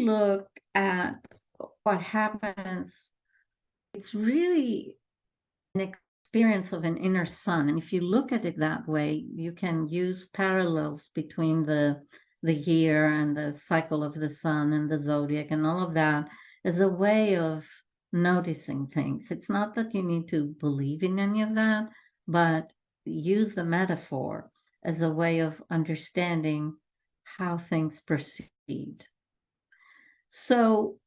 look at what happens, it's really an experience of an inner sun. And if you look at it that way, you can use parallels between the year and the cycle of the sun and the zodiac and all of that as a way of noticing things. It's not that you need to believe in any of that, but use the metaphor as a way of understanding how things proceed. So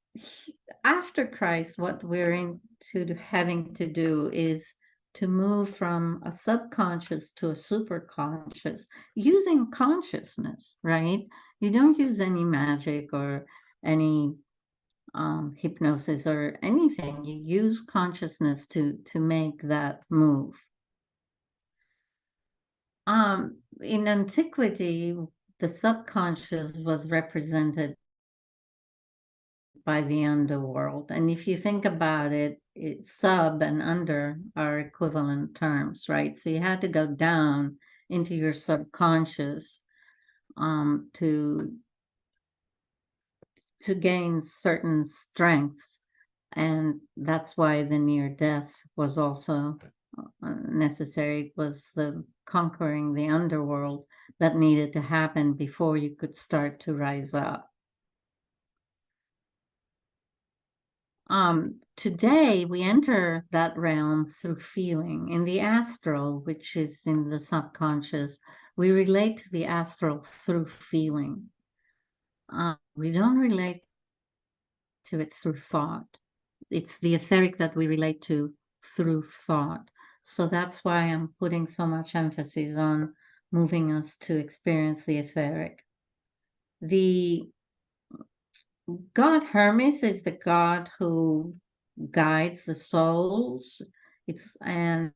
after Christ, what we're into having to do is to move from a subconscious to a superconscious using consciousness, right? You don't use any magic or any hypnosis or anything. You use consciousness to make that move. In antiquity, the subconscious was represented by the underworld. And if you think about it, sub and under are equivalent terms, right? So you had to go down into your subconscious to gain certain strengths. And that's why the near death was also necessary. It was the conquering the underworld that needed to happen before you could start to rise up. Today, we enter that realm through feeling. In the astral, which is in the subconscious, we relate to the astral through feeling. We don't relate to it through thought. It's the etheric that we relate to through thought. So that's why I'm putting so much emphasis on moving us to experience the etheric. The God Hermes is the god who guides the souls. I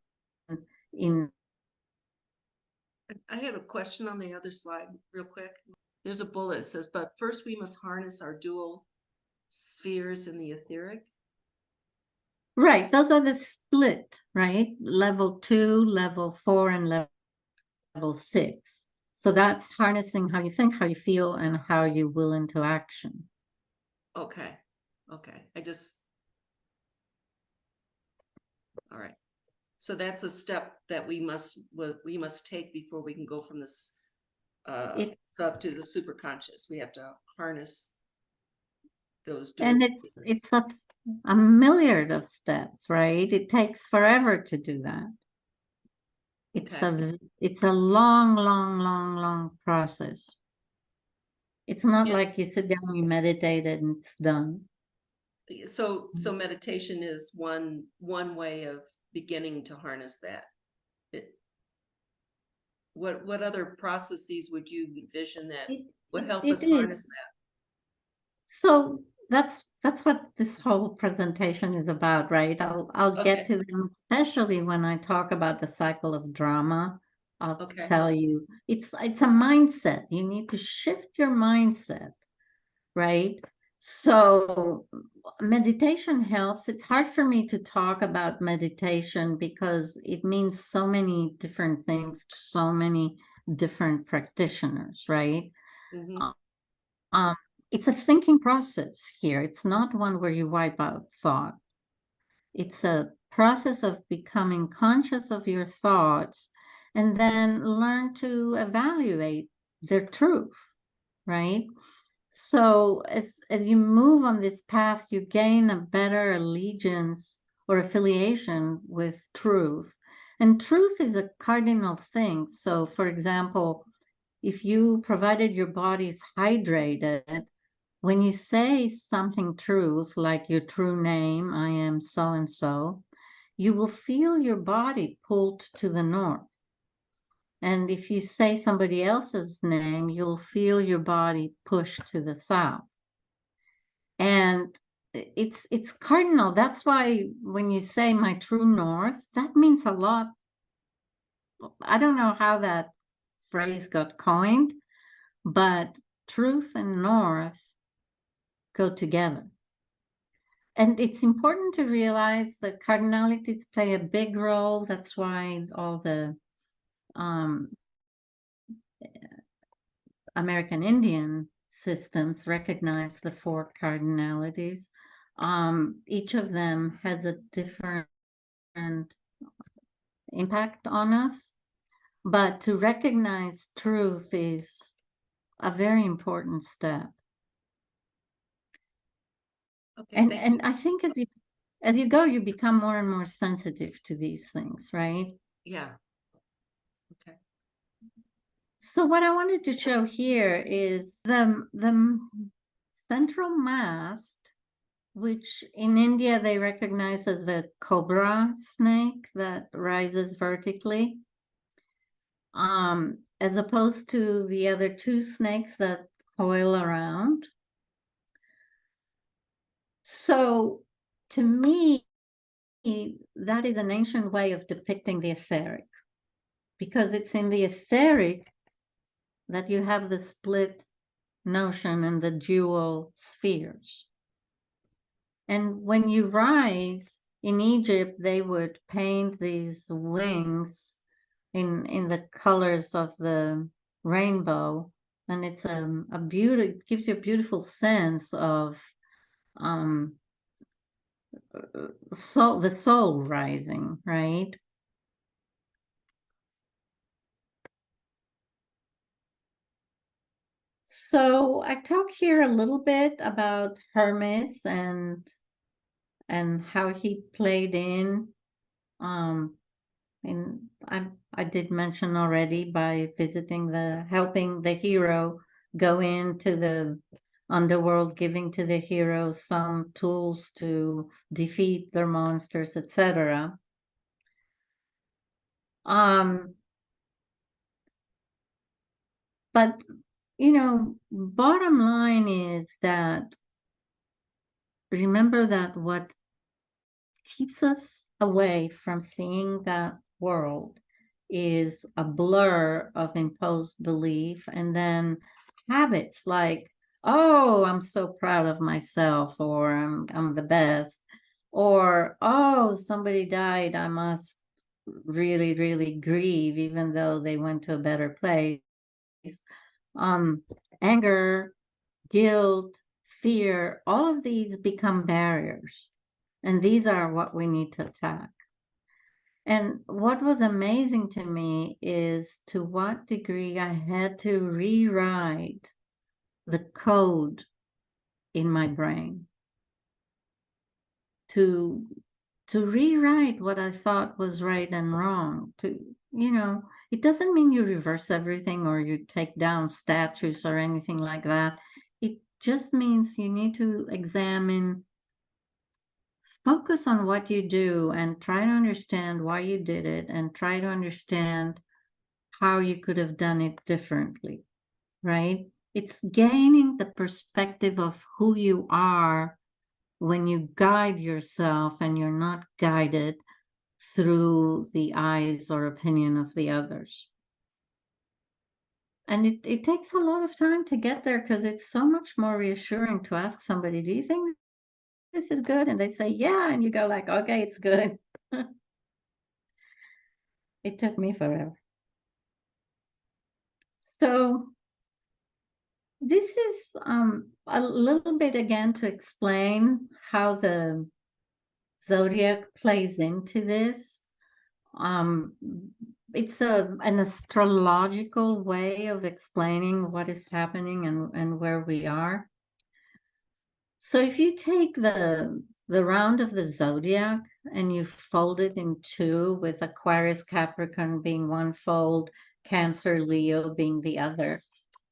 have a question on the other slide real quick. There's a bullet that says, but first we must harness our dual spheres in the etheric. Right, those are the split, right? Level 2, level 4, and level 6. So that's harnessing how you think, how you feel, and how you will into action. Okay. All right. So that's a step that we must take before we can go from this sub to the superconscious. We have to harness those dual and spheres. It's a milliard of steps, right? It takes forever to do that. It's a long process. It's not like you sit down, you meditate, and it's done. So meditation is one way of beginning to harness that. What other processes would you envision that would help us harness that? So that's what this whole presentation is about, right? I'll get to them, especially when I talk about the cycle of drama. I'll tell you, it's a mindset. You need to shift your mindset, right? So meditation helps. It's hard for me to talk about meditation because it means so many different things to so many different practitioners, right? Mm-hmm. It's a thinking process here. It's not one where you wipe out thought. It's a process of becoming conscious of your thoughts and then learn to evaluate their truth, right? So as you move on this path, you gain a better allegiance or affiliation with truth. And truth is a cardinal thing. So for example, if you provided your body's hydrated, when you say something truth, like your true name, I am so-and-so, you will feel your body pulled to the north. And if you say somebody else's name, you'll feel your body pushed to the south. And it's cardinal. That's why when you say my true north, that means a lot. I don't know how that phrase got coined, but truth and north go together. And it's important to realize that cardinalities play a big role. That's why all the American Indian systems recognize the four cardinalities. Each of them has a different impact on us, but to recognize truth is a very important step. Okay, and I think as you go, you become more and more sensitive to these things, right? Yeah. Okay. So what I wanted to show here is the central mast, which in India they recognize as the cobra snake that rises vertically, as opposed to the other two snakes that coil around. So to me, that is an ancient way of depicting the etheric, because it's in the etheric that you have the split notion and the dual spheres. And when you rise, in Egypt, they would paint these wings in the colors of the rainbow. And it's a beauty, it gives you a beautiful sense of the soul rising, right? So I talk here a little bit about Hermes and how he played in. And I did mention already by helping the hero go into the underworld, giving to the hero some tools to defeat their monsters, etc. But bottom line is that remember that what keeps us away from seeing that world is a blur of imposed belief, and then habits like, oh, I'm so proud of myself, or I'm the best, or oh, somebody died, I must really, really grieve, even though they went to a better place. Anger, guilt, fear, all of these become barriers. And these are what we need to attack. And what was amazing to me is to what degree I had to rewrite the code in my brain to rewrite what I thought was right and wrong. It doesn't mean you reverse everything or you take down statues or anything like that. It just means you need to focus on what you do and try to understand why you did it, and try to understand how you could have done it differently, right? It's gaining the perspective of who you are when you guide yourself and you're not guided through the eyes or opinion of the others. And it takes a lot of time to get there, because it's so much more reassuring to ask somebody, do you think this is good? And they say, yeah. And you go like, okay, it's good. It took me forever. So this is a little bit again to explain how the zodiac plays into this. It's an astrological way of explaining what is happening and where we are. So if you take the round of the zodiac and you fold it in two, with Aquarius, Capricorn being one fold, Cancer, Leo being the other,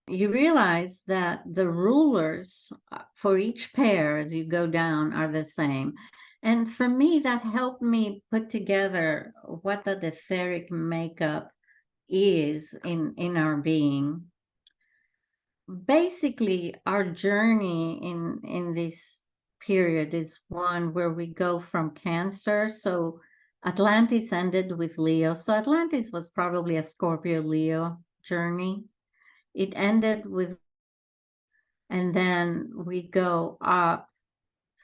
you realize that the rulers for each pair as you go down are the same. And for me, that helped me put together what the etheric makeup is in our being. Basically, our journey in this period is one where we go from Cancer. So Atlantis ended with Leo. So Atlantis was probably a Scorpio-Leo journey. It ended with, and then we go up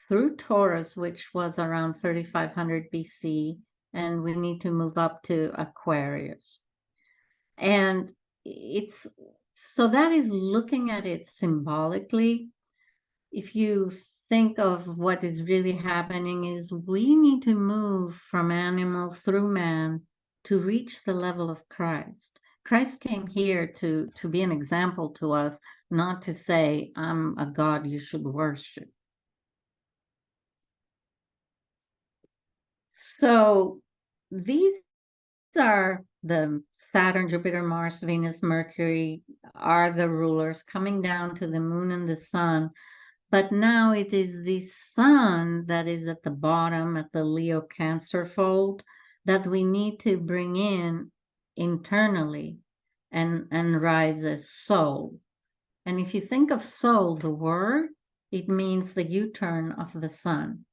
through Taurus, which was around 3500 BC, and we need to move up to Aquarius. And it's So that is looking at it symbolically. If you think of what is really happening is we need to move from animal through man to reach the level of Christ. Christ came here to be an example to us, not to say, I'm a God you should worship. So these are the Saturn, Jupiter, Mars, Venus, Mercury are the rulers coming down to the moon and the sun. But now it is the sun that is at the bottom, at the Leo Cancer fold, that we need to bring in internally and rise as soul. And if you think of soul, the word, it means the U-turn of the sun.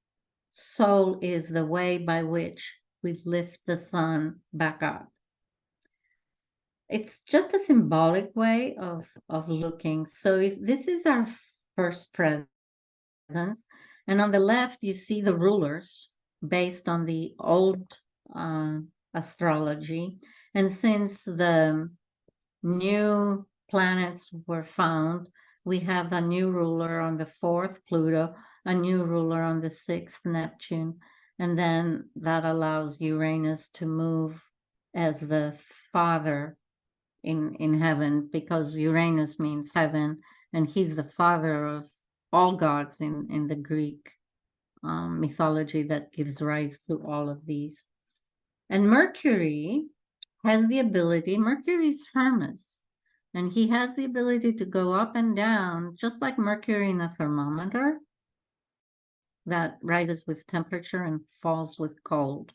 Soul is the way by which we lift the sun back up. It's just a symbolic way of looking. So if this is our first presence, and on the left, you see the rulers based on the old astrology. And since the new planets were found, we have a new ruler on the 4th, Pluto, a new ruler on the 6th, Neptune. And then that allows Uranus to move as the father in heaven, because Uranus means heaven, and he's the father of all gods in the Greek mythology that gives rise to all of these. And Mercury has the ability, Mercury's Hermes, and he has the ability to go up and down, just like Mercury in a thermometer that rises with temperature and falls with cold.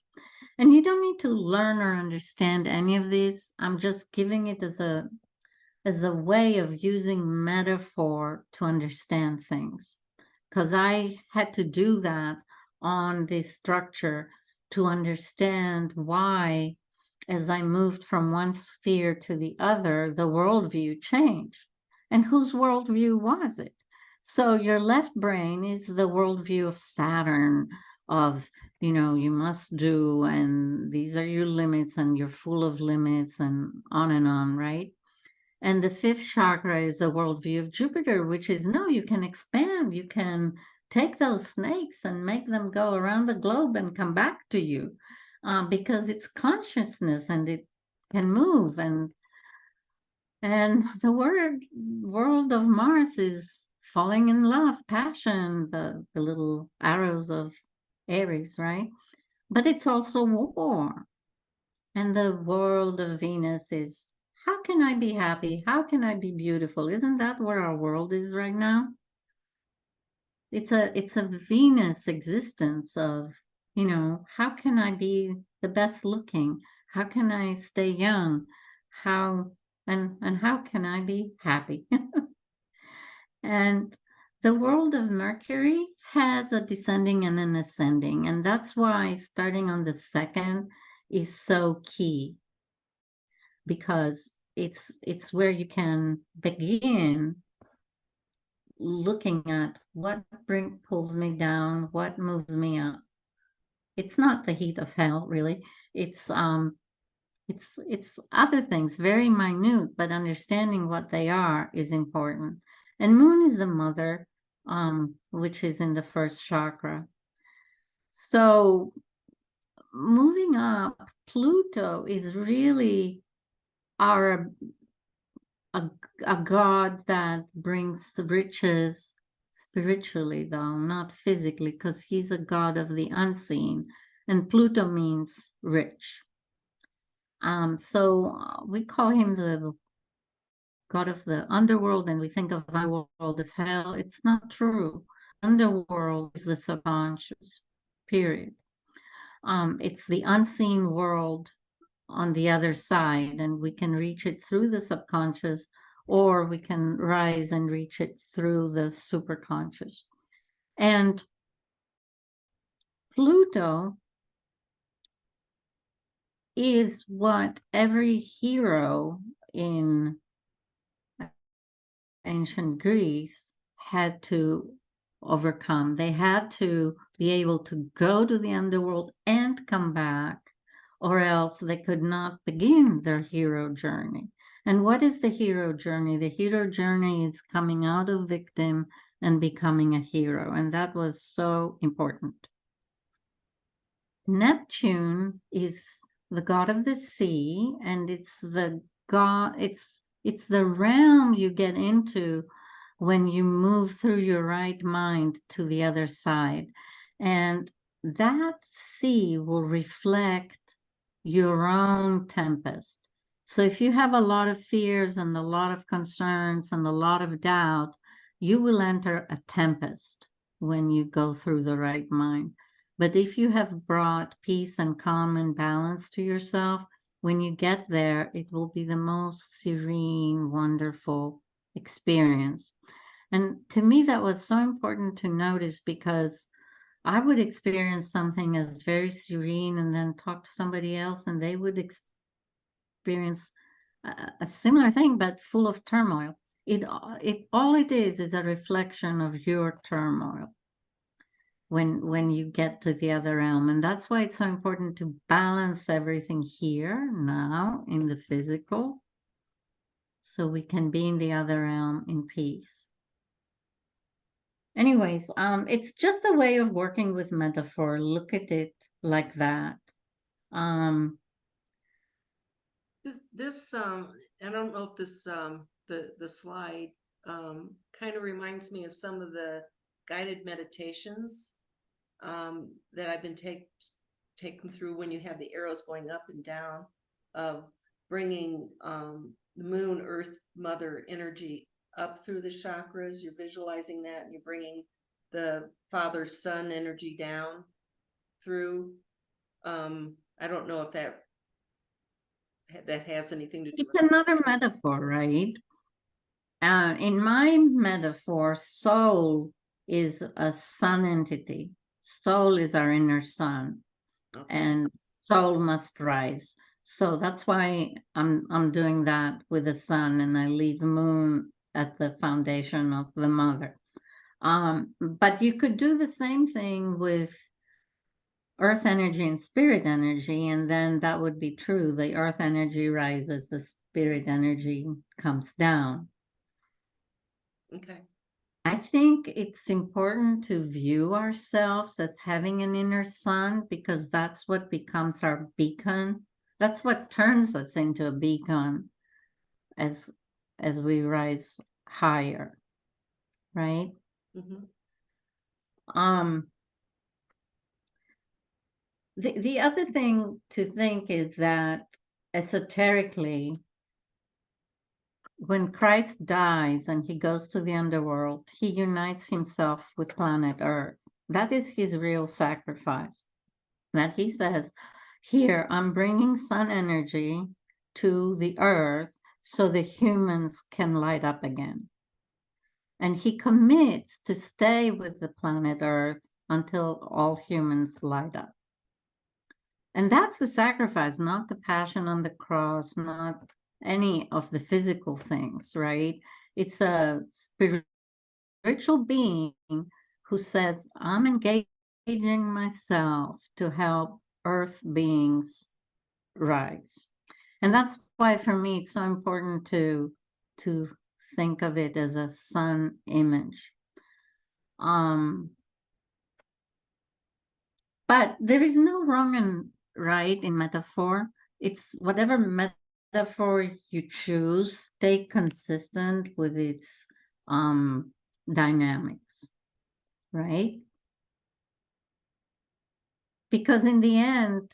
And you don't need to learn or understand any of these. I'm just giving it as a way of using metaphor to understand things, because I had to do that on this structure to understand why, as I moved from one sphere to the other, the worldview changed. And whose worldview was it? So your left brain is the worldview of Saturn, of, you must do, and these are your limits, and you're full of limits, and on, right? And the 5th chakra is the worldview of Jupiter, which is, no, you can expand. You can take those snakes and make them go around the globe and come back to you, because it's consciousness and it can move. And the world of Mars is falling in love, passion, the little arrows of Aries, right? But it's also war. And the world of Venus is, how can I be happy? How can I be beautiful? Isn't that where our world is right now? It's a Venus existence of, how can I be the best looking? How can I stay young? And how can I be happy? And the world of Mercury has a descending and an ascending, and that's why starting on the 2nd is so key, because it's where you can begin looking at what pulls me down, what moves me up. It's not the heat of hell, really. It's other things, very minute, but understanding what they are is important. And moon is the mother, which is in the 1st chakra. So moving up, Pluto is really a god that brings riches spiritually, though, not physically, because he's a god of the unseen, and Pluto means rich. So we call him the god of the underworld, and we think of our world as hell. It's not true. Underworld is the subconscious, period. It's the unseen world on the other side, and we can reach it through the subconscious, or we can rise and reach it through the superconscious. And Pluto is what every hero in ancient Greece had to overcome. They had to be able to go to the underworld and come back, or else they could not begin their hero journey. And what is the hero journey? The hero journey is coming out of victim and becoming a hero. And that was so important. Neptune is the god of the sea, and it's the god, it's the realm you get into when you move through your right mind to the other side. And that sea will reflect your own tempest. So if you have a lot of fears and a lot of concerns and a lot of doubt, you will enter a tempest when you go through the right mind. But if you have brought peace and calm and balance to yourself, when you get there, it will be the most serene, wonderful experience. And to me, that was so important to notice, because I would experience something as very serene and then talk to somebody else and they would experience a similar thing, but full of turmoil. All it is a reflection of your turmoil when you get to the other realm. And that's why it's so important to balance everything here now in the physical, so we can be in the other realm in peace. Anyways, it's just a way of working with metaphor. Look at it like that. This I don't know if this the slide kind of reminds me of some of the guided meditations that I've been taken through, when you have the arrows going up and down, of bringing the moon, earth, mother energy up through the chakras. You're visualizing that, and you're bringing the father, son energy down through. I don't know if that has anything to do with it's another metaphor, right? In my metaphor, soul is a sun entity. Soul is our inner sun, and soul must rise. So that's why I'm doing that with the sun, and I leave moon at the foundation of the mother. But you could do the same thing with earth energy and spirit energy, and then that would be true. The earth energy rises, the spirit energy comes down. Okay. I think it's important to view ourselves as having an inner sun, because that's what becomes our beacon. That's what turns us into a beacon as we rise higher, right? Mm-hmm. The other thing to think is that esoterically, when Christ dies and he goes to the underworld, he unites himself with planet Earth. That is his real sacrifice. That he says, here, I'm bringing sun energy to the earth so the humans can light up again. And he commits to stay with the planet Earth until all humans light up. And that's the sacrifice, not the passion on the cross, not any of the physical things, right? It's a spiritual being who says, I'm engaging myself to help earth beings rise. And that's why for me it's so important to think of it as a sun image. But there is no wrong and right in metaphor. It's whatever metaphor you choose, stay consistent with its dynamics, right? Because in the end,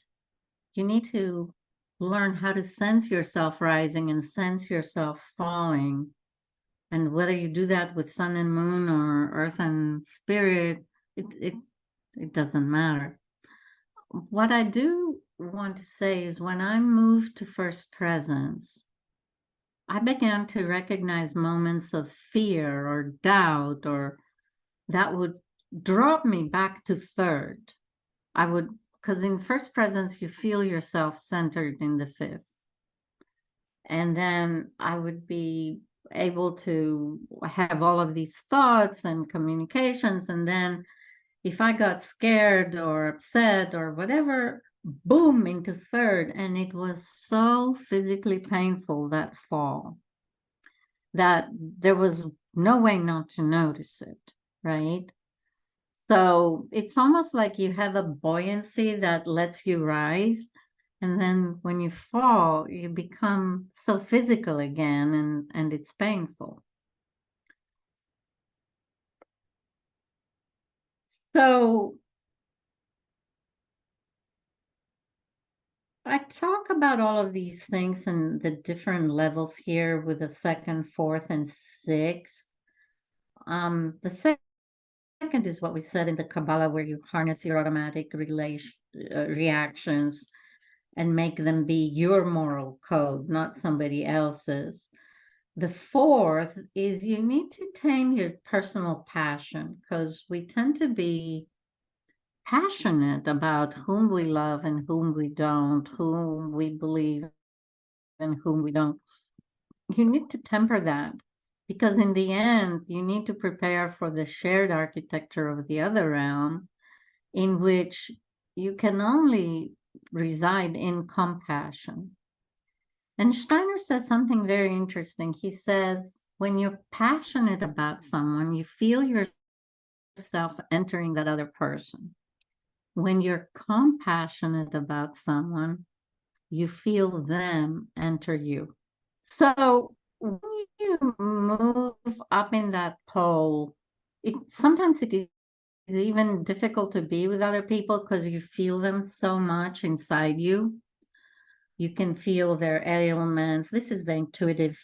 you need to learn how to sense yourself rising and sense yourself falling. And whether you do that with sun and moon or earth and spirit, it doesn't matter. What I do want to say is, when I moved to first presence, I began to recognize moments of fear or doubt, or that would drop me back to third. Because in first presence, you feel yourself centered in the fifth. And then I would be able to have all of these thoughts and communications. And then if I got scared or upset or whatever, boom into third. And it was so physically painful, that fall, that there was no way not to notice it, right? So it's almost like you have a buoyancy that lets you rise. And then when you fall, you become so physical again, and it's painful. So I talk about all of these things and the different levels here with the second, fourth, and sixth. The second is what we said in the Kabbalah, where you harness your automatic reactions and make them be your moral code, not somebody else's. The fourth is you need to tame your personal passion, because we tend to be passionate about whom we love and whom we don't, whom we believe and whom we don't. You need to temper that, because in the end, you need to prepare for the shared architecture of the other realm, in which you can only reside in compassion. And Steiner says something very interesting. He says, when you're passionate about someone, you feel yourself entering that other person. When you're compassionate about someone, you feel them enter you. So when you move up in that pole, sometimes it is even difficult to be with other people because you feel them so much inside you. You can feel their ailments. This is the intuitive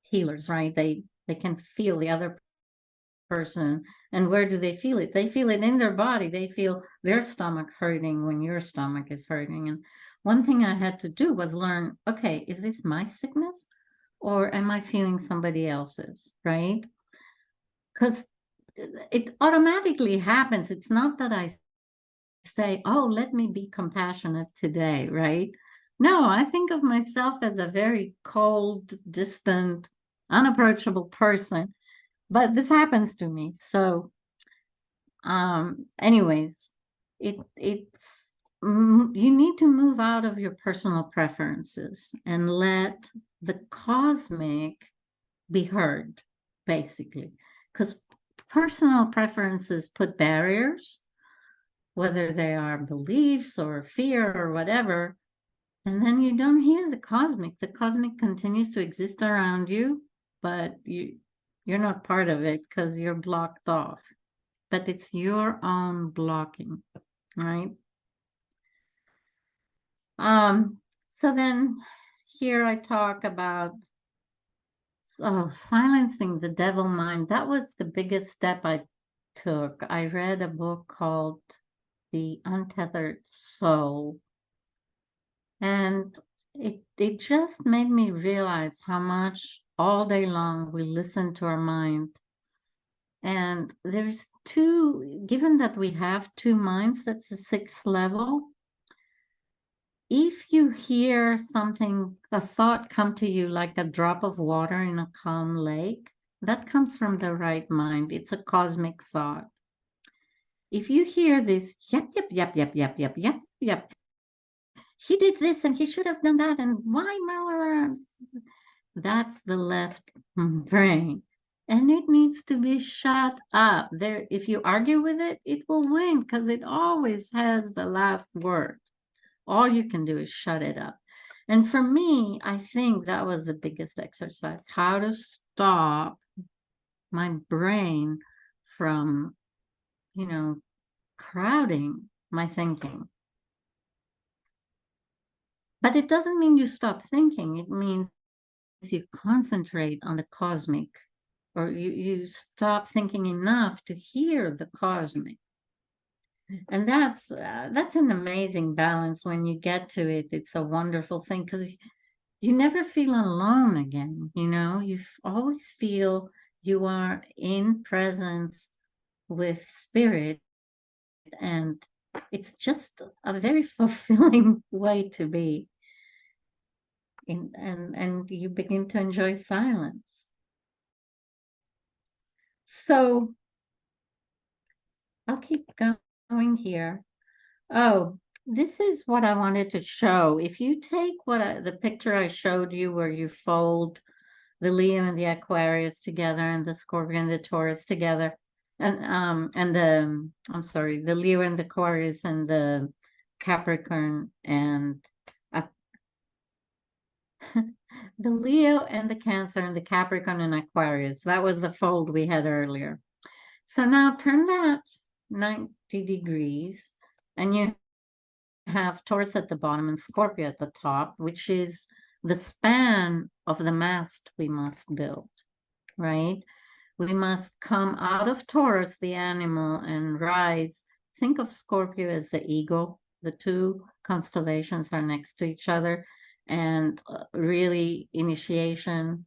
healers, right? They can feel the other person. And where do they feel it? They feel it in their body. They feel their stomach hurting when your stomach is hurting. And one thing I had to do was learn, okay, is this my sickness or am I feeling somebody else's, right? Because it automatically happens. It's not that I say, oh, let me be compassionate today, right? No, I think of myself as a very cold, distant, unapproachable person, but this happens to me. So, anyways, it's you need to move out of your personal preferences and let the cosmic be heard, basically, because personal preferences put barriers, whether they are beliefs or fear or whatever, and then you don't hear the cosmic. The cosmic continues to exist around you, but you're not part of it because you're blocked off. But it's your own blocking, right? So then here I talk about silencing the devil mind. That was the biggest step I took. I read a book called The Untethered Soul, and it just made me realize how much all day long we listen to our mind. And there's given that we have two minds, that's the sixth level. If you hear something, a thought come to you like a drop of water in a calm lake, that comes from the right mind. It's a cosmic thought. If you hear this, yep, yep, yep, yep, yep, yep, yep, yep, he did this and he should have done that, and why? That's the left brain. And it needs to be shut up. There, if you argue with it, it will win because it always has the last word. All you can do is shut it up. And for me, I think that was the biggest exercise, how to stop my brain from, crowding my thinking. But it doesn't mean you stop thinking. It means you concentrate on the cosmic, or you stop thinking enough to hear the cosmic. And that's an amazing balance. When you get to it, it's a wonderful thing because you never feel alone again. You always feel you are in presence with spirit, and it's just a very fulfilling way to be. And you begin to enjoy silence. So I'll keep going here. Oh, this is what I wanted to show. If you take the picture I showed you where you fold the Leo and the Aquarius together and the Scorpio and the Taurus together, and I'm sorry, the Leo and the Aquarius and the Capricorn and uh, the Leo and the Cancer and the Capricorn and Aquarius. That was the fold we had earlier. So now turn that 90 degrees and you have Taurus at the bottom and Scorpio at the top, which is the span of the mast we must build, right? We must come out of Taurus, the animal, and rise. Think of Scorpio as the eagle. The two constellations are next to each other. And really, initiation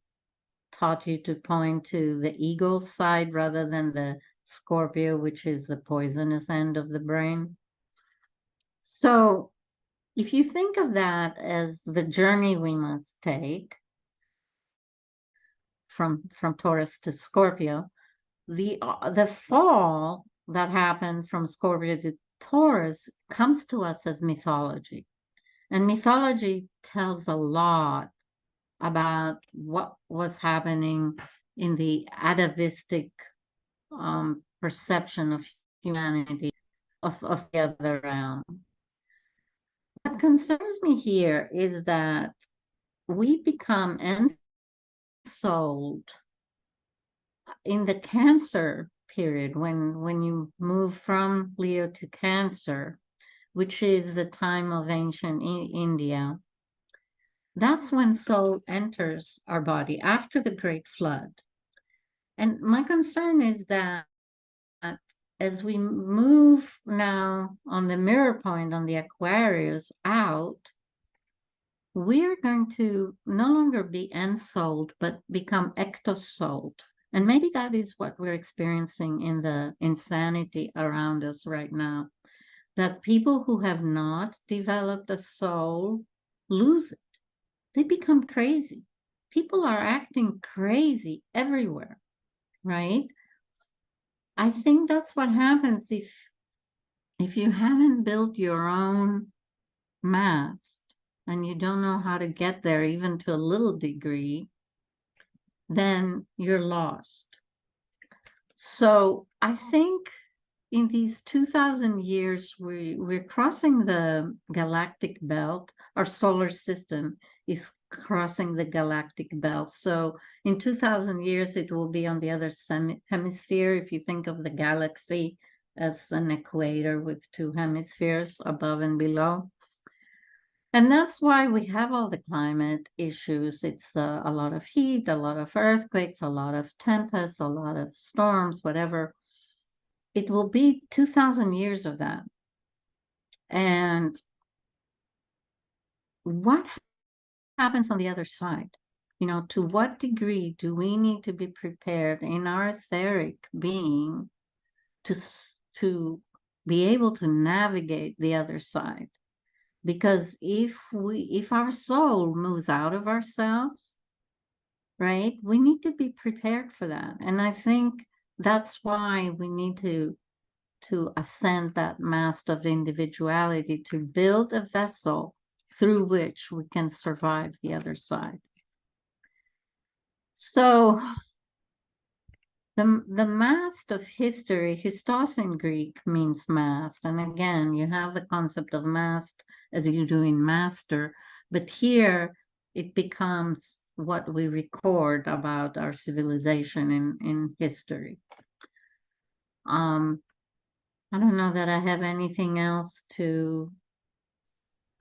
taught you to point to the eagle side rather than the Scorpio, which is the poisonous end of the brain. So if you think of that as the journey we must take from Taurus to Scorpio, the fall that happened from Scorpio to Taurus comes to us as mythology. And mythology tells a lot about what was happening in the atavistic perception of humanity, of the other realm. What concerns me here is that we become ensouled in the Cancer period when you move from Leo to Cancer, which is the time of ancient India. That's when soul enters our body after the Great Flood. And my concern is that as we move now on the mirror point on the Aquarius out, we're going to no longer be ensouled, but become ectosouled. And maybe that is what we're experiencing in the insanity around us right now. That people who have not developed a soul lose it. They become crazy. People are acting crazy everywhere, right? I think that's what happens if you haven't built your own mast and you don't know how to get there even to a little degree, then you're lost. So I think in these 2000 years, we're crossing the galactic belt. Our solar system is crossing the galactic belt. So in 2000 years, it will be on the other hemisphere. If you think of the galaxy as an equator with two hemispheres above and below. And that's why we have all the climate issues. It's a lot of heat, a lot of earthquakes, a lot of tempests, a lot of storms, whatever. It will be 2000 years of that. And what happens on the other side? You know, to what degree do we need to be prepared in our etheric being to be able to navigate the other side? Because if our soul moves out of ourselves, right, we need to be prepared for that. And I think that's why we need to ascend that mast of individuality, to build a vessel through which we can survive the other side. So the mast of history, Histos in Greek means mast. And again, you have the concept of mast as you do in master, but here it becomes what we record about our civilization in history. I don't know that I have anything else to.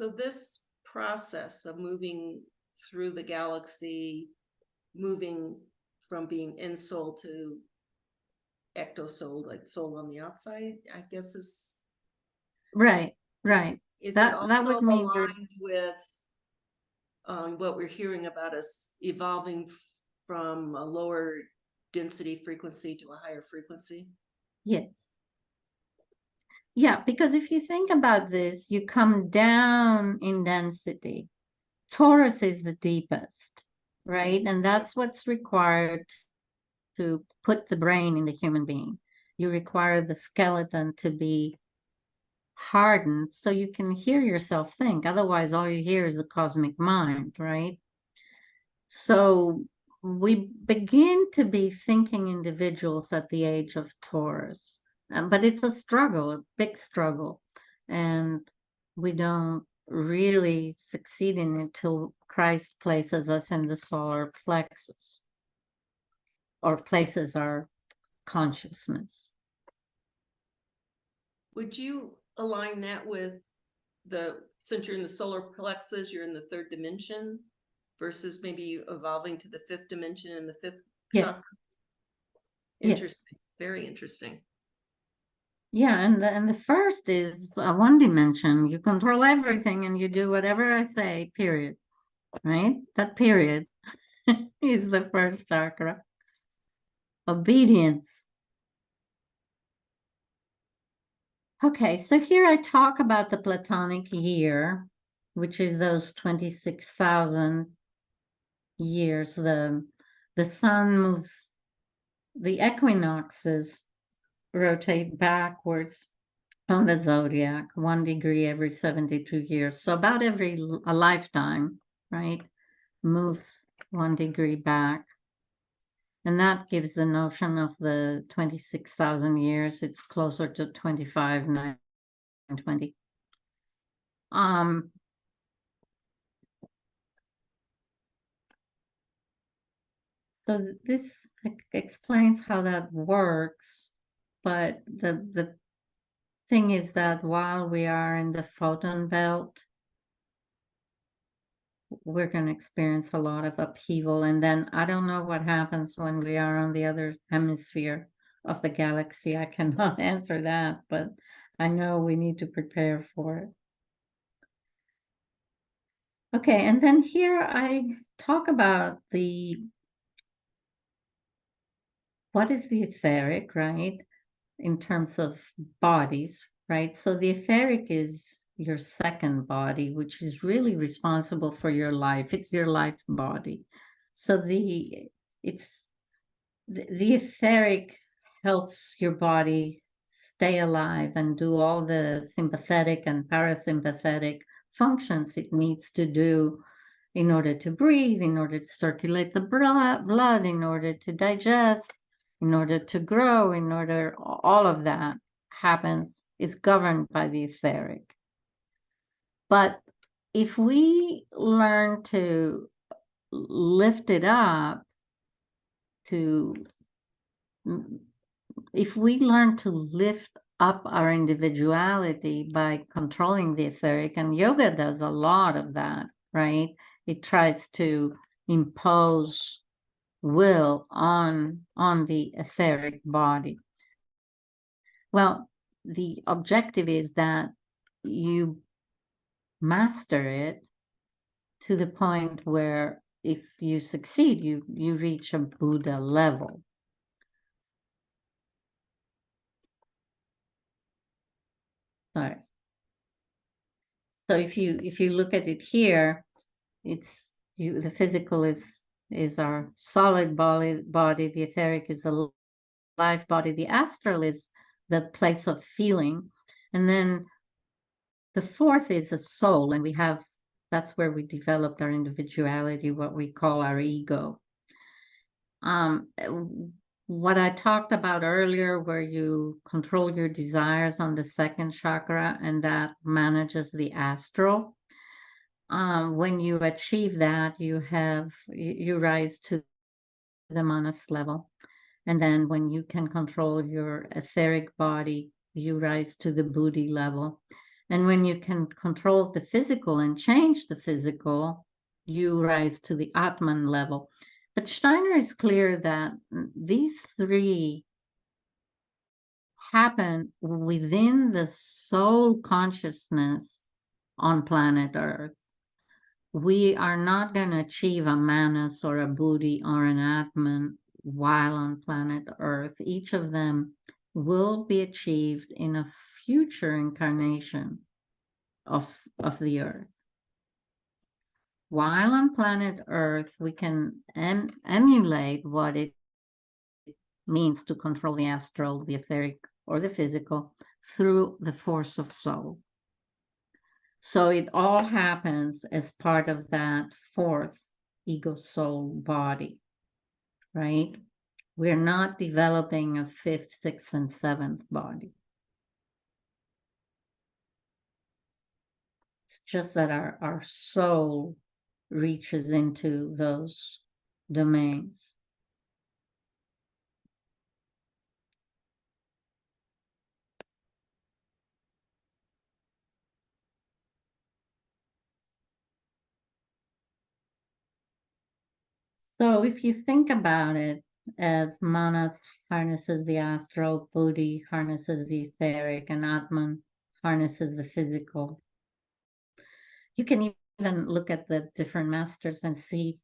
So this process of moving through the galaxy, moving from being ensouled to ectosouled, like soul on the outside, I guess is right. Is that it also that would mean aligned with what we're hearing about us evolving from a lower density frequency to a higher frequency? Yes. Yeah, because if you think about this, you come down in density. Taurus is the deepest, right? And that's what's required to put the brain in the human being. You require the skeleton to be hardened so you can hear yourself think. Otherwise, all you hear is the cosmic mind, right? So we begin to be thinking individuals at the age of Taurus. But it's a struggle, a big struggle. And we don't really succeed in it till Christ places us in the solar plexus or places our consciousness. Would you align that with since you're in the solar plexus, you're in the third dimension versus maybe evolving to the fifth dimension and the fifth chakra? Interesting. Yes. Very interesting. Yeah, and the first is one dimension. You control everything and you do whatever I say, period. Right? That period is the first chakra. Obedience. Okay, so here I talk about the Platonic year, which is those 26,000 years. The sun moves, the equinoxes rotate backwards on the zodiac, 1 degree every 72 years. So about a lifetime, right, moves 1 degree back. And that gives the notion of the 26,000 years. It's closer to 25,920. So this explains how that works. But the thing is that while we are in the photon belt, we're going to experience a lot of upheaval. And then I don't know what happens when we are on the other hemisphere of the galaxy. I cannot answer that, but I know we need to prepare for it. Okay, and then here I talk about what is the etheric, right? In terms of bodies, right? So the etheric is your second body, which is really responsible for your life. It's your life body. So the etheric helps your body stay alive and do all the sympathetic and parasympathetic functions it needs to do in order to breathe, in order to circulate the blood, in order to digest, in order to grow, in order, all of that happens, is governed by the etheric. But if we learn to lift it up, if we learn to lift up our individuality by controlling the etheric, and yoga does a lot of that, right? It tries to impose will on the etheric body. Well, the objective is that you master it to the point where if you succeed, you reach a Buddha level. Sorry. So if you look at it here, it's the physical is our solid body, the etheric is the life body, the astral is the place of feeling, and then the fourth is a soul, and that's where we developed our individuality, what we call our ego. What I talked about earlier, where you control your desires on the second chakra, and that manages the astral. When you achieve that, you rise to the manas level. And then when you can control your etheric body, you rise to the buddhi level. And when you can control the physical and change the physical, you rise to the Atman level. But Steiner is clear that these three happen within the soul consciousness on planet Earth. We are not going to achieve a manas or a buddhi or an Atman while on planet Earth. Each of them will be achieved in a future incarnation of the Earth. While on planet Earth, we can emulate what it means to control the astral, the etheric, or the physical through the force of soul. So it all happens as part of that fourth ego soul body, right? We're not developing a fifth, sixth, and seventh body. It's just that our soul reaches into those domains. So if you think about it, as Manas harnesses the astral, Buddhi harnesses the etheric, and Atman harnesses the physical. You can even look at the different masters and see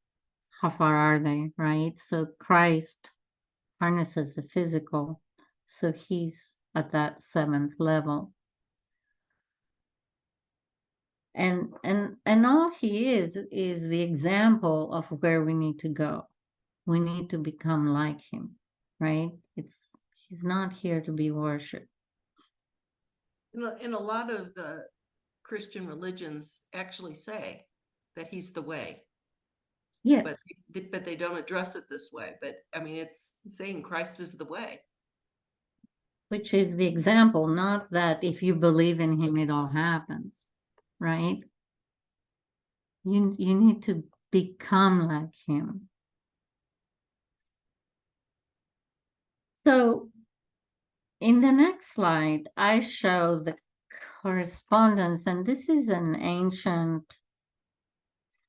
how far are they, right? So Christ harnesses the physical, so he's at that seventh level. And all he is the example of where we need to go. We need to become like him, right? He's not here to be worshipped. And a lot of the Christian religions actually say that he's the way. Yes. But they don't address it this way. But I mean, it's saying Christ is the way. Which is the example, not that if you believe in him, it all happens, right? You need to become like him. So in the next slide, I show the correspondence, and this is an ancient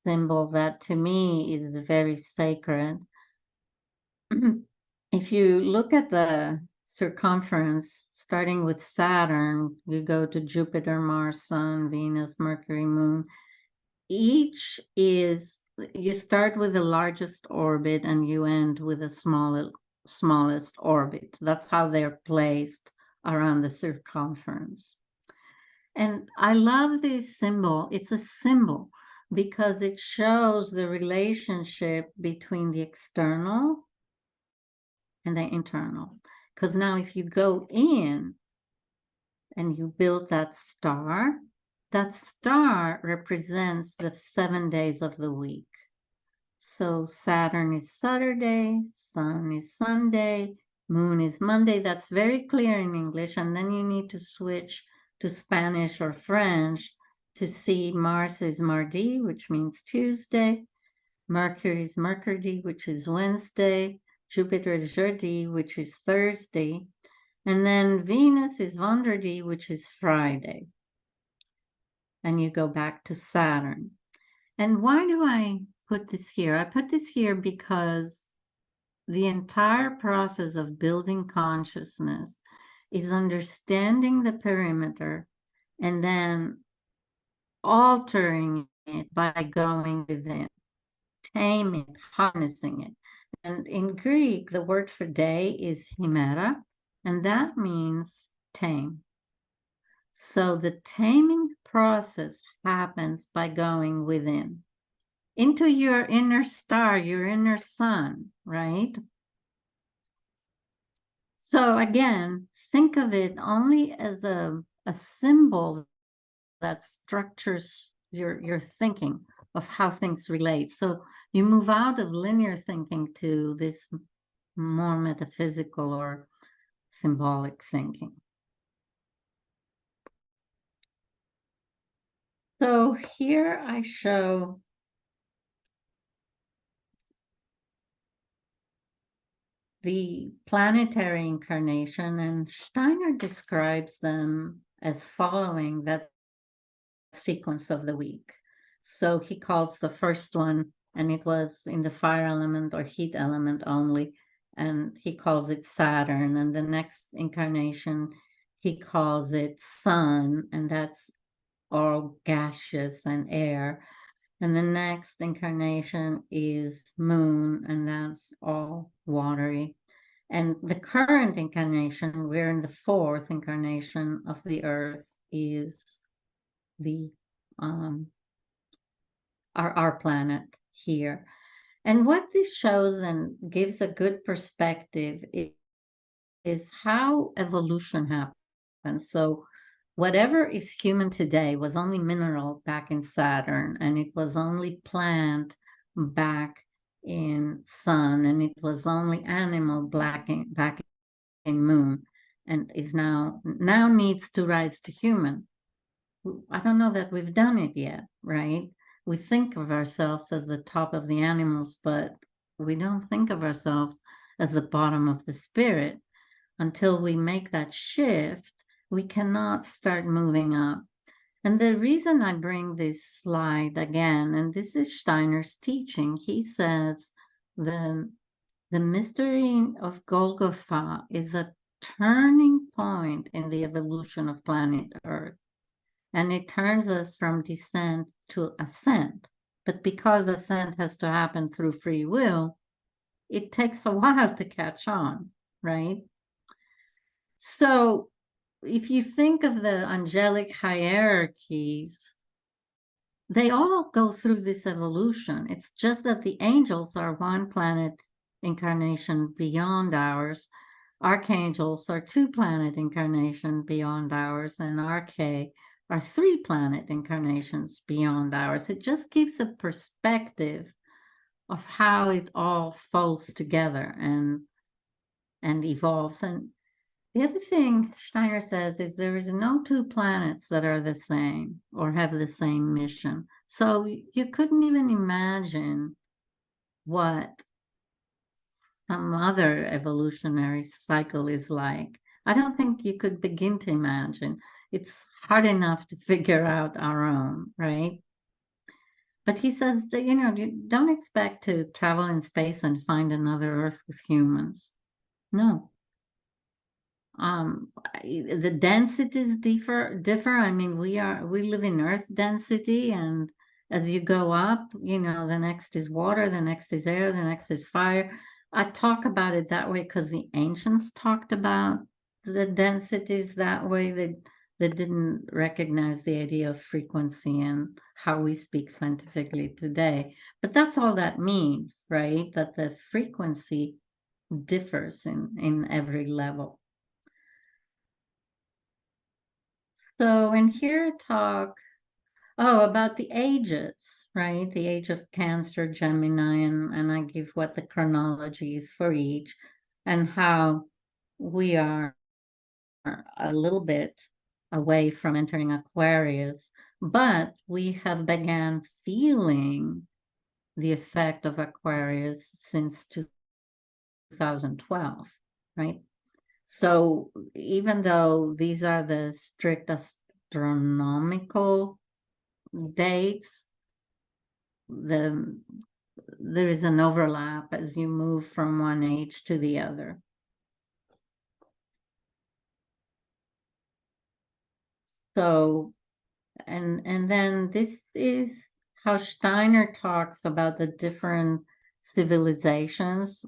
symbol that to me is very sacred. If you look at the circumference, starting with Saturn, you go to Jupiter, Mars, Sun, Venus, Mercury, Moon. Each is, you start with the largest orbit and you end with the smallest orbit. That's how they're placed around the circumference. And I love this symbol. It's a symbol because it shows the relationship between the external and the internal. Because now if you go in and you build that star represents the 7 days of the week. So Saturn is Saturday, Sun is Sunday, Moon is Monday. That's very clear in English. And then you need to switch to Spanish or French to see Mars is Mardi, which means Tuesday. Mercury is Mercredi, which is Wednesday. Jupiter is Jeudi, which is Thursday. And then Venus is Vendredi, which is Friday. And you go back to Saturn. And why do I put this here? I put this here because the entire process of building consciousness is understanding the perimeter and then altering it by going within, taming it, harnessing it. And in Greek, the word for day is himera, and that means tame. So the taming process happens by going within, into your inner star, your inner sun, right? So again, think of it only as a symbol that structures your thinking of how things relate. So you move out of linear thinking to this more metaphysical or symbolic thinking. So here I show the planetary incarnation, and Steiner describes them as following that sequence of the week. So he calls the first one, and it was in the fire element or heat element only, and he calls it Saturn. And the next incarnation, he calls it Sun, and that's all gaseous and air. And the next incarnation is Moon, and that's all watery. And the current incarnation, we're in the fourth incarnation of the Earth, is the our planet here. And what this shows and gives a good perspective is how evolution happens. And so whatever is human today was only mineral back in Saturn, and it was only plant back in Sun, and it was only animal back in Moon, and is now needs to rise to human. I don't know that we've done it yet, right? We think of ourselves as the top of the animals, but we don't think of ourselves as the bottom of the spirit. Until we make that shift, we cannot start moving up. And the reason I bring this slide again, and this is Steiner's teaching, he says the mystery of Golgotha is a turning point in the evolution of planet Earth. And it turns us from descent to ascent. But because ascent has to happen through free will, it takes a while to catch on, right? So if you think of the angelic hierarchies, they all go through this evolution. It's just that the angels are one planet incarnation beyond ours. Archangels are two planet incarnation beyond ours, and arche are three planet incarnations beyond ours. It just gives a perspective of how it all folds together and evolves. And the other thing Steiner says is there is no two planets that are the same or have the same mission. So you couldn't even imagine what some other evolutionary cycle is like. I don't think you could begin to imagine. It's hard enough to figure out our own, right? But he says that, you don't expect to travel in space and find another Earth with humans. No. The densities differ. I mean, we live in Earth density, and as you go up, the next is water, the next is air, the next is fire. I talk about it that way because the ancients talked about the densities that way. They didn't recognize the idea of frequency and how we speak scientifically today. But that's all that means, right? That the frequency differs in every level. So in here talk, about the ages, right? The age of Cancer, Gemini, and I give what the chronology is for each, and how we are a little bit away from entering Aquarius, but we have began feeling the effect of Aquarius since 2012, right? So even though these are the strict astronomical dates, there is an overlap as you move from one age to the other. So, and then this is how Steiner talks about the different civilizations,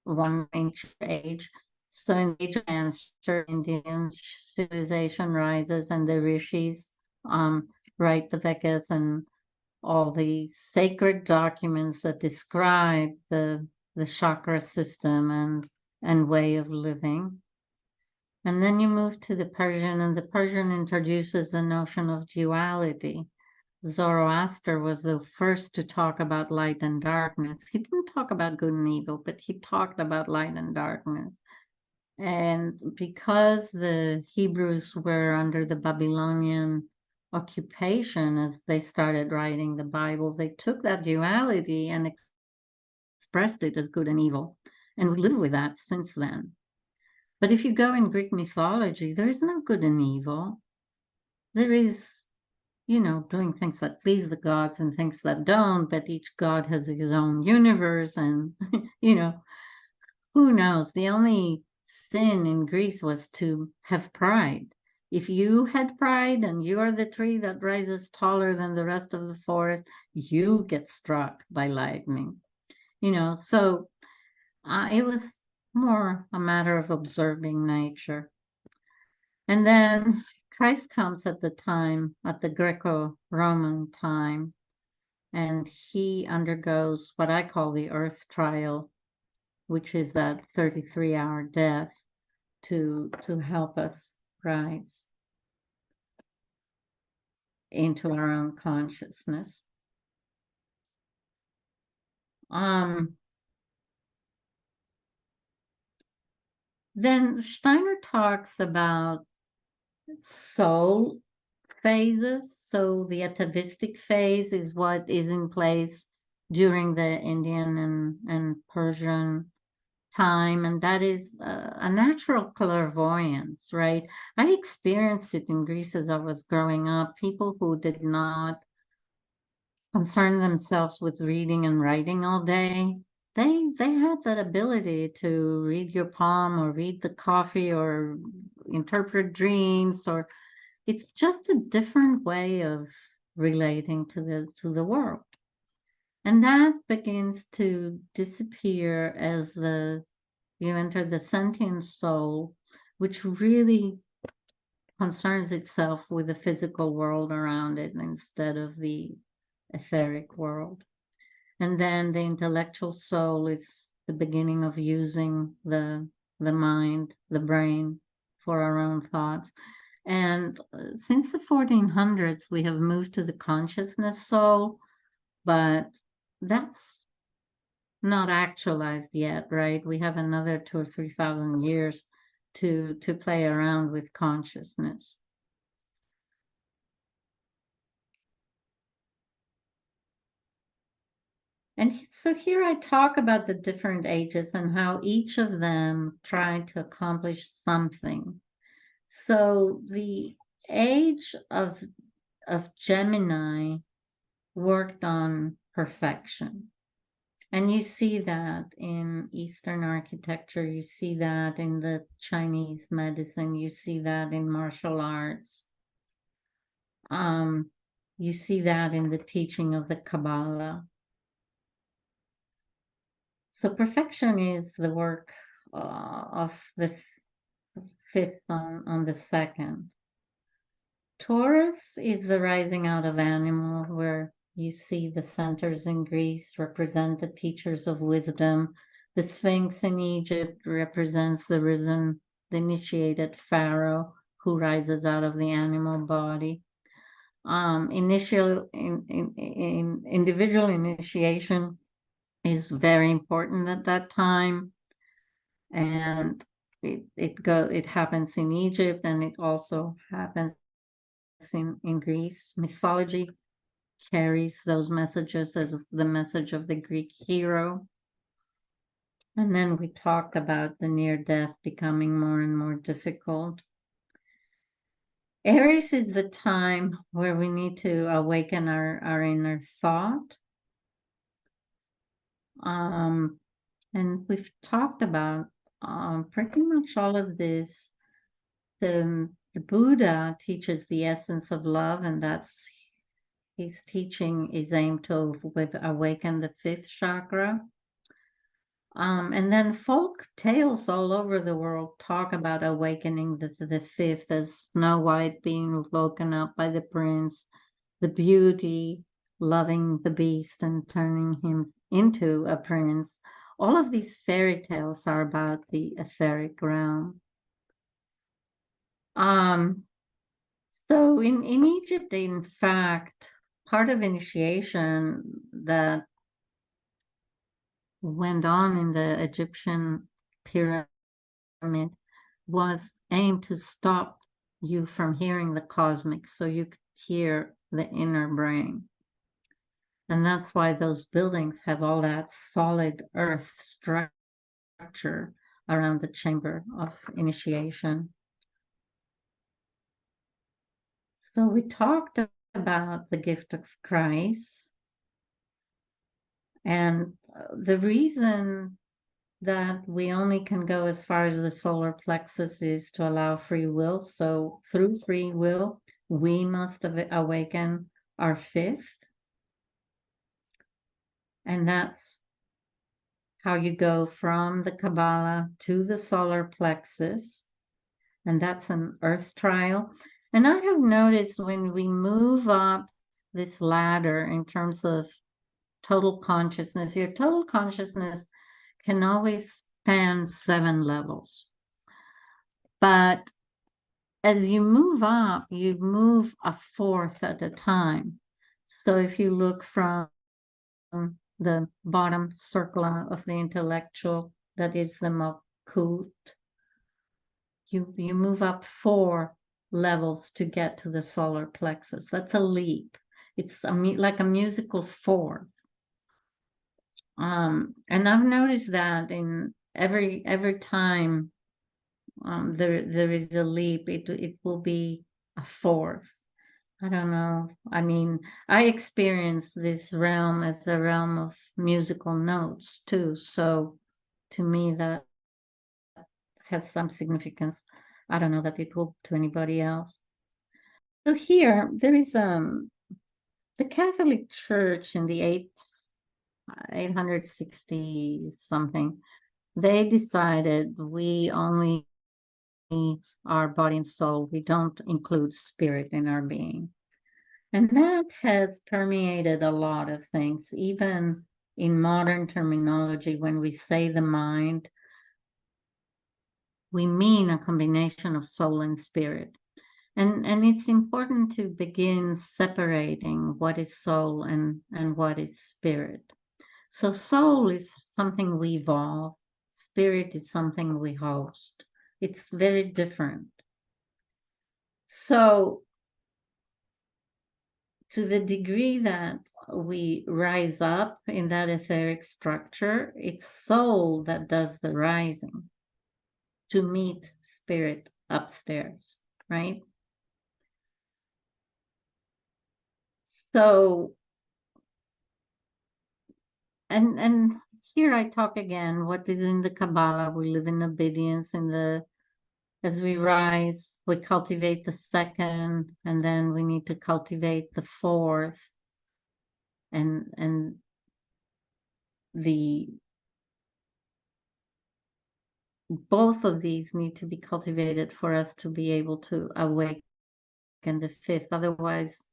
one each age. So in the age of Cancer, Indian civilization rises, and the rishis write the Vedas and all the sacred documents that describe the chakra system and way of living. And then you move to the Persian, and the Persian introduces the notion of duality. Zoroaster was the first to talk about light and darkness. He didn't talk about good and evil, but he talked about light and darkness. And because the Hebrews were under the Babylonian occupation as they started writing the Bible, they took that duality and expressed it as good and evil. And we live with that since then. But if you go in Greek mythology, there is no good and evil. There is, doing things that please the gods and things that don't, but each god has his own universe, and, who knows? The only sin in Greece was to have pride. If you had pride and you are the tree that rises taller than the rest of the forest, you get struck by lightning. So it was more a matter of observing nature. And then Christ comes at the Greco-Roman time, and he undergoes what I call the earth trial, which is that 33-hour death to help us rise into our own consciousness. Then Steiner talks about soul phases. So the atavistic phase is what is in place during the Indian and Persian time, and that is a natural clairvoyance, right? I experienced it in Greece as I was growing up. People who did not concern themselves with reading and writing all day, they had that ability to read your palm or read the coffee or interpret dreams, or it's just a different way of relating to the world. And that begins to disappear as you enter the sentient soul, which really concerns itself with the physical world around it instead of the etheric world. And then the intellectual soul is the beginning of using the mind, the brain, for our own thoughts. And since the 1400s, we have moved to the consciousness soul, but that's not actualized yet, right? We have another 2,000 or 3,000 years to play around with consciousness. And so here I talk about the different ages and how each of them tried to accomplish something. So the age of Gemini worked on perfection. And you see that in Eastern architecture, you see that in the Chinese medicine, you see that in martial arts. You see that in the teaching of the Kabbalah. So perfection is the work of the fifth on the second. Taurus is the rising out of animal, where you see the centers in Greece represent the teachers of wisdom. The Sphinx in Egypt represents the risen, the initiated pharaoh who rises out of the animal body. Individual initiation is very important at that time, and it happens in Egypt, and it also happens in Greece. Mythology carries those messages as the message of the Greek hero. And then we talked about the near death becoming more and more difficult. Aries is the time where we need to awaken our inner thought. And we've talked about pretty much all of this. The Buddha teaches the essence of love, and that's his teaching is aimed to awaken the fifth chakra. And then folk tales all over the world talk about awakening the fifth, as Snow White being woken up by the prince, the beauty loving the beast and turning him into a prince. All of these fairy tales are about the etheric realm. So in Egypt, in fact, part of initiation that went on in the Egyptian pyramid was aimed to stop you from hearing the cosmic, so you could hear the inner brain. And that's why those buildings have all that solid earth structure around the chamber of initiation. So we talked about the gift of Christ, and the reason that we only can go as far as the solar plexus is to allow free will. So through free will, we must awaken our fifth. And that's how you go from the Kabbalah to the solar plexus. And that's an earth trial. And I have noticed when we move up this ladder in terms of total consciousness, your total consciousness can always span 7 levels. But as you move up, you move a fourth at a time. So if you look from the bottom circle of the intellectual, that is the Malkut, you move up 4 levels to get to the solar plexus. That's a leap. It's like a musical fourth. And I've noticed that in every time there is a leap, it will be a fourth. I don't know. I mean, I experience this realm as a realm of musical notes too. So to me, that has some significance. I don't know that it will to anybody else. So here there is the Catholic Church in the 860 something. They decided we only are body and soul. We don't include spirit in our being. And that has permeated a lot of things, even in modern terminology. When we say the mind, we mean a combination of soul and spirit. And it's important to begin separating what is soul and what is spirit. So soul is something we evolve, spirit is something we host. It's very different. So to the degree that we rise up in that etheric structure, it's soul that does the rising to meet spirit upstairs, right? So, and here I talk again, what is in the Kabbalah, we live in obedience. As we rise, we cultivate the second, and then we need to cultivate the fourth, and both of these need to be cultivated for us to be able to awaken the fifth. Otherwise,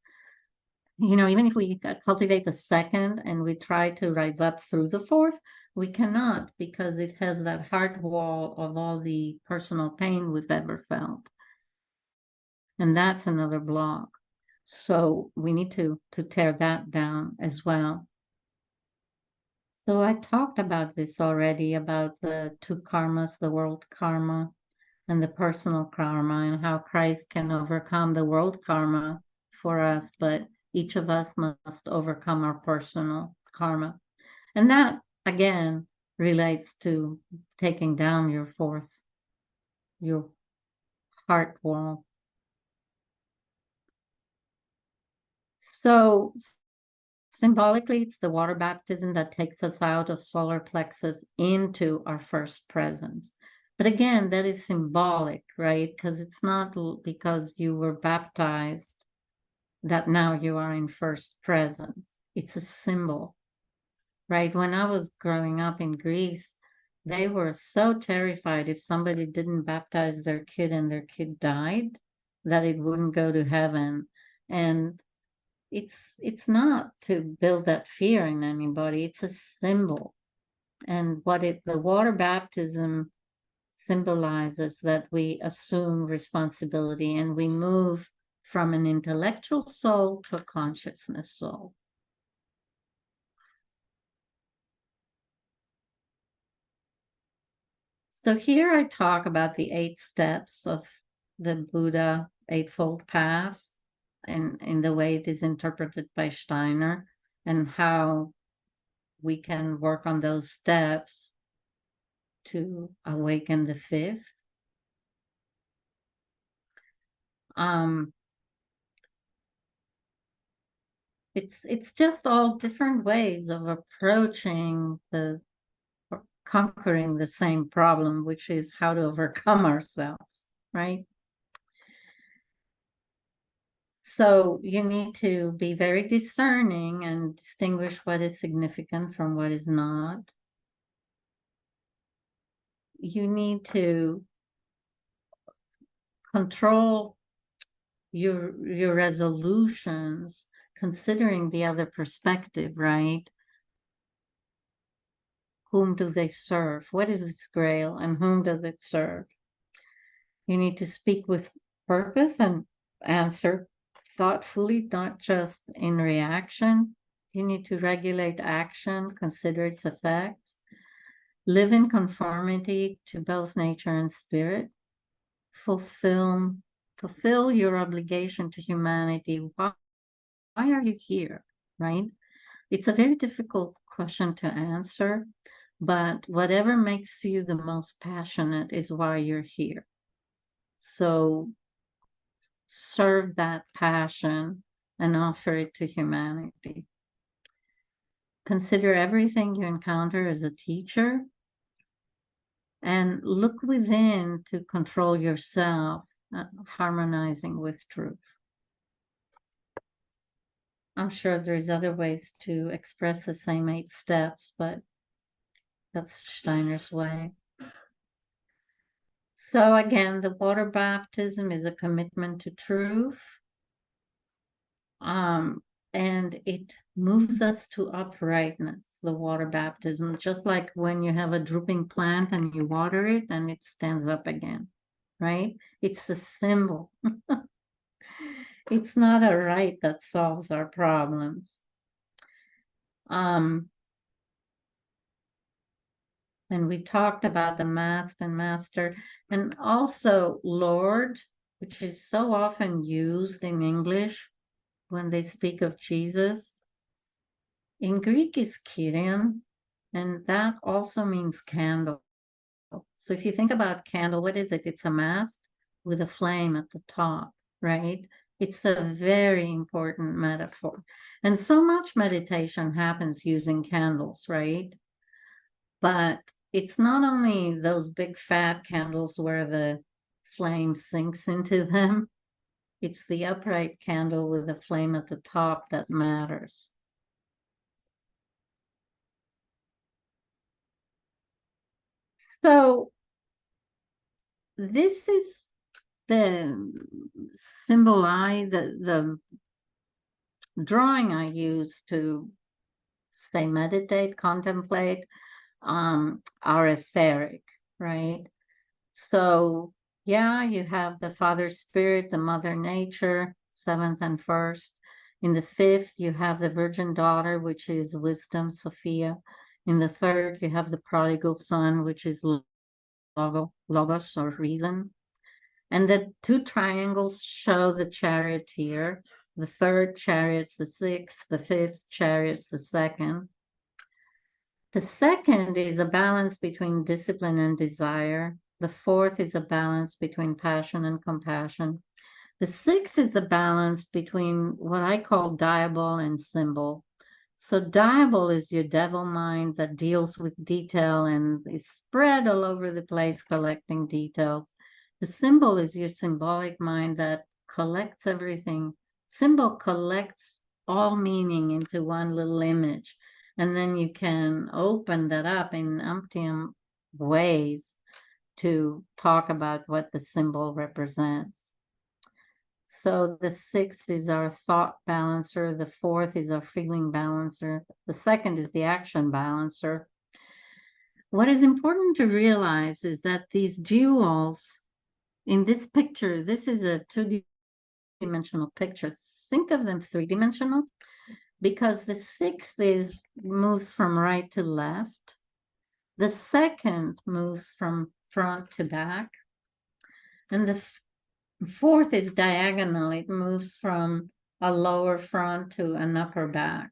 even if we cultivate the second and we try to rise up through the fourth, we cannot, because it has that heart wall of all the personal pain we've ever felt. And that's another block. So we need to tear that down as well. So I talked about this already, about the 2 karmas, the world karma and the personal karma, and how Christ can overcome the world karma for us, but each of us must overcome our personal karma. And that, again, relates to taking down your heart wall. So symbolically, it's the water baptism that takes us out of solar plexus into our first presence. But again, that is symbolic, right? Because it's not because you were baptized that now you are in first presence. It's a symbol, right? When I was growing up in Greece, they were so terrified if somebody didn't baptize their kid and their kid died, that it wouldn't go to heaven. And it's not to build that fear in anybody. It's a symbol. And the water baptism symbolizes that we assume responsibility and we move from an intellectual soul to a consciousness soul. So here I talk about the 8 steps of the Buddha Eightfold Path, and in the way it is interpreted by Steiner, and how we can work on those steps to awaken the fifth. It's just all different ways of approaching conquering the same problem, which is how to overcome ourselves, right? So you need to be very discerning and distinguish what is significant from what is not. You need to control your resolutions, considering the other perspective, right? Whom do they serve? What is this grail and whom does it serve? You need to speak with purpose and answer thoughtfully, not just in reaction. You need to regulate action, consider its effects, live in conformity to both nature and spirit, fulfill your obligation to humanity. Why are you here, right? It's a very difficult question to answer, but whatever makes you the most passionate is why you're here. So serve that passion and offer it to humanity. Consider everything you encounter as a teacher and look within to control yourself, harmonizing with truth. I'm sure there's other ways to express the same 8 steps, but that's Steiner's way. So again, the water baptism is a commitment to truth. And it moves us to uprightness, the water baptism, just like when you have a drooping plant and you water it and it stands up again, right? It's a symbol. It's not a rite that solves our problems. And we talked about the master and master, and also Lord, which is so often used in English when they speak of Jesus. In Greek is Kyrian, and that also means candle. So if you think about candle, what is it? It's a mast with a flame at the top, right? It's a very important metaphor. And so much meditation happens using candles, right? But it's not only those big fat candles where the flame sinks into them. It's the upright candle with a flame at the top that matters. So this is the symbol the drawing I use to say meditate, contemplate, are etheric, right? So yeah, you have the Father Spirit, the Mother Nature, 7th and 1st. In the 5th, you have the Virgin Daughter, which is wisdom, Sophia. In the 3rd, you have the Prodigal Son, which is logos or reason. And the 2 triangles show the charioteer. The 3rd chariot's the 6th, the 5th chariot's the 2nd. The 2nd is a balance between discipline and desire. The 4th is a balance between passion and compassion. The 6th is the balance between what I call diabol and symbol. So diabol is your devil mind that deals with detail and is spread all over the place collecting details. The symbol is your symbolic mind that collects everything. Symbol collects all meaning into one little image. And then you can open that up in umpteen ways to talk about what the symbol represents. So the 6th is our thought balancer. The 4th is our feeling balancer. The 2nd is the action balancer. What is important to realize is that these jewels in this picture, this is a 2-dimensional picture. Think of them 3-dimensional because the 6th moves from right to left. The 2nd moves from front to back. And the 4th is diagonal. It moves from a lower front to an upper back.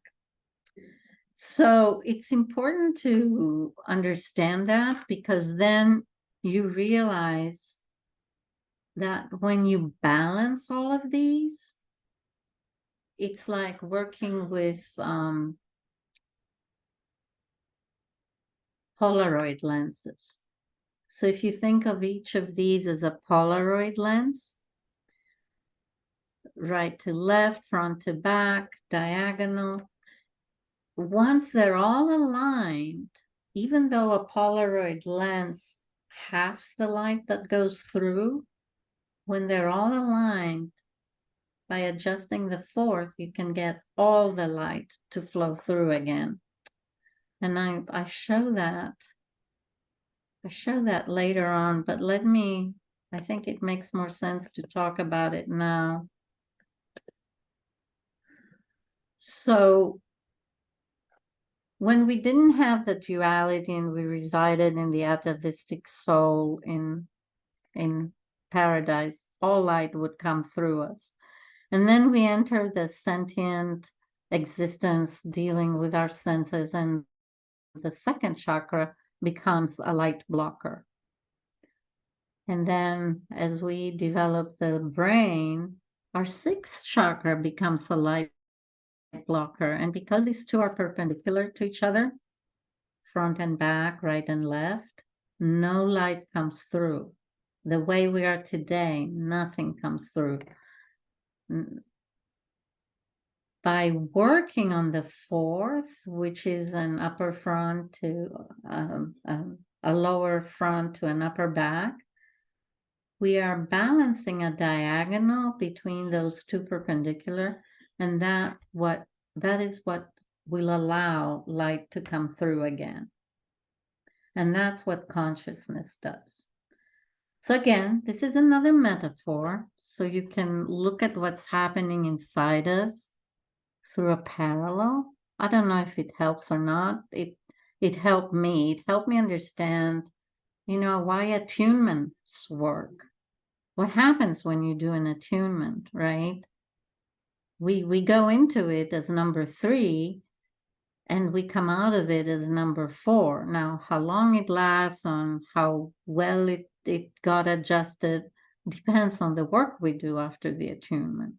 So it's important to understand that because then you realize that when you balance all of these, it's like working with Polaroid lenses. So if you think of each of these as a Polaroid lens, right to left, front to back, diagonal, once they're all aligned, even though a Polaroid lens halves the light that goes through, when they're all aligned, by adjusting the 4th, you can get all the light to flow through again. And I show that later on, but let me I think it makes more sense to talk about it now. So when we didn't have the duality and we resided in the atavistic soul in paradise, all light would come through us. And then we enter the sentient existence dealing with our senses, and the second chakra becomes a light blocker. And then as we develop the brain, our sixth chakra becomes a light blocker. And because these two are perpendicular to each other, front and back, right and left, no light comes through. The way we are today, nothing comes through. By working on the fourth, which is an upper front to a lower front to an upper back, we are balancing a diagonal between those two perpendicular, and that is what will allow light to come through again. And that's what consciousness does. So again, this is another metaphor, so you can look at what's happening inside us through a parallel. I don't know if it helps or not. It helped me. It helped me understand, why attunements work. What happens when you do an attunement, right? We go into it as number 3, and we come out of it as number 4. Now, how long it lasts, on how well it got adjusted, depends on the work we do after the attunement.